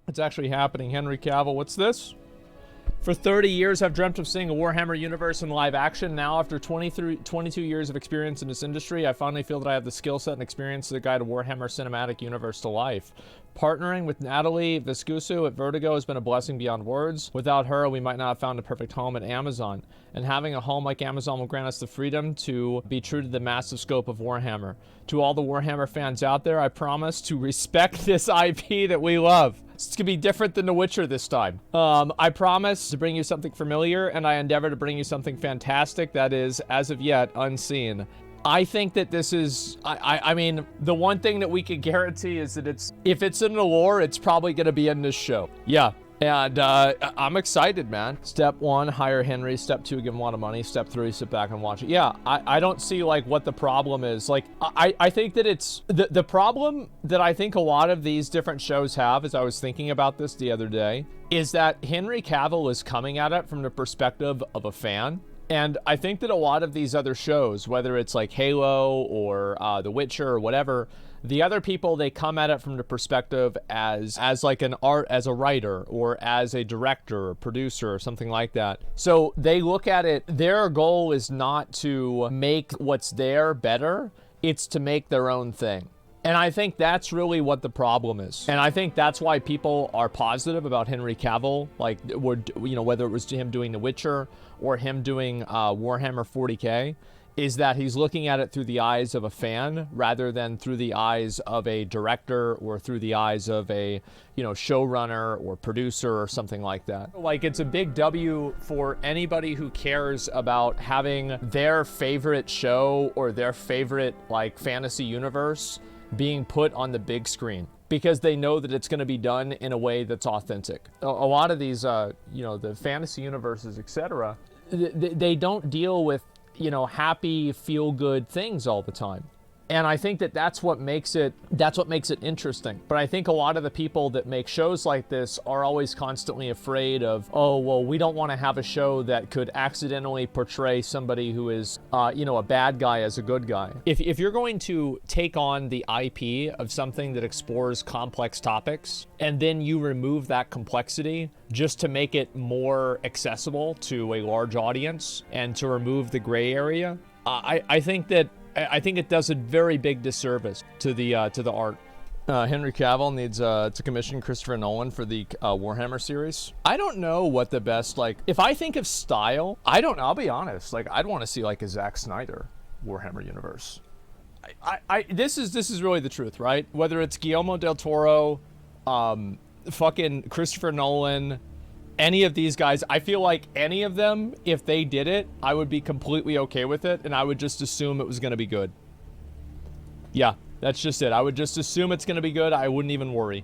It's actually happening. Henry Cavill, what's this? For 30 years, I've dreamt of seeing a Warhammer universe in live action. Now, after 22 years of experience in this industry, I finally feel that I have the skill set and experience to guide a Warhammer cinematic universe to life. Partnering with Natalie Viscuso at Vertigo has been a blessing beyond words. Without her, we might not have found a perfect home at Amazon. And having a home like Amazon will grant us the freedom to be true to the massive scope of Warhammer. To all the Warhammer fans out there, I promise to respect this IP that we love. It's gonna be different than The Witcher this time. I promise to bring you something familiar, and I endeavor to bring you something fantastic that is, as of yet, unseen. I think that this is, I mean, the one thing that we can guarantee is that if it's in the lore, it's probably gonna be in this show. Yeah. And I'm excited, man. Step 1, hire Henry. Step 2, give him a lot of money. Step 3, sit back and watch it. Yeah, I don't see like what the problem is. Like, I think that it's the problem that I think a lot of these different shows have, as I was thinking about this the other day, is that Henry Cavill is coming at it from the perspective of a fan. And I think that a lot of these other shows, whether it's like Halo or The Witcher or whatever, the other people, they come at it from the perspective as like as a writer or as a director or producer or something like that. So they look at it, their goal is not to make what's there better, it's to make their own thing. And I think that's really what the problem is. And I think that's why people are positive about Henry Cavill, like, you know, whether it was him doing The Witcher or him doing Warhammer 40K, is that he's looking at it through the eyes of a fan rather than through the eyes of a director or through the eyes of a, you know, showrunner or producer or something like that. Like, it's a big W for anybody who cares about having their favorite show or their favorite, like, fantasy universe being put on the big screen, because they know that it's going to be done in a way that's authentic. A lot of these, you know, the fantasy universes, etc., they don't deal with, you know, happy, feel-good things all the time. And I think that that's what makes it interesting. But I think a lot of the people that make shows like this are always constantly afraid of, oh, well, we don't want to have a show that could accidentally portray somebody who is, you know, a bad guy as a good guy. If you're going to take on the IP of something that explores complex topics, and then you remove that complexity just to make it more accessible to a large audience and to remove the gray area, I think it does a very big disservice to the art. Henry Cavill needs to commission Christopher Nolan for the Warhammer series. I don't know what the best, like, if I think of style, I don't know, I'll be honest, like, I'd want to see like a Zack Snyder Warhammer universe. This is really the truth, right? Whether it's Guillermo del Toro, fucking Christopher Nolan, any of these guys, I feel like any of them, if they did it, I would be completely okay with it, and I would just assume it was going to be good. Yeah, that's just it. I would just assume it's going to be good. I wouldn't even worry.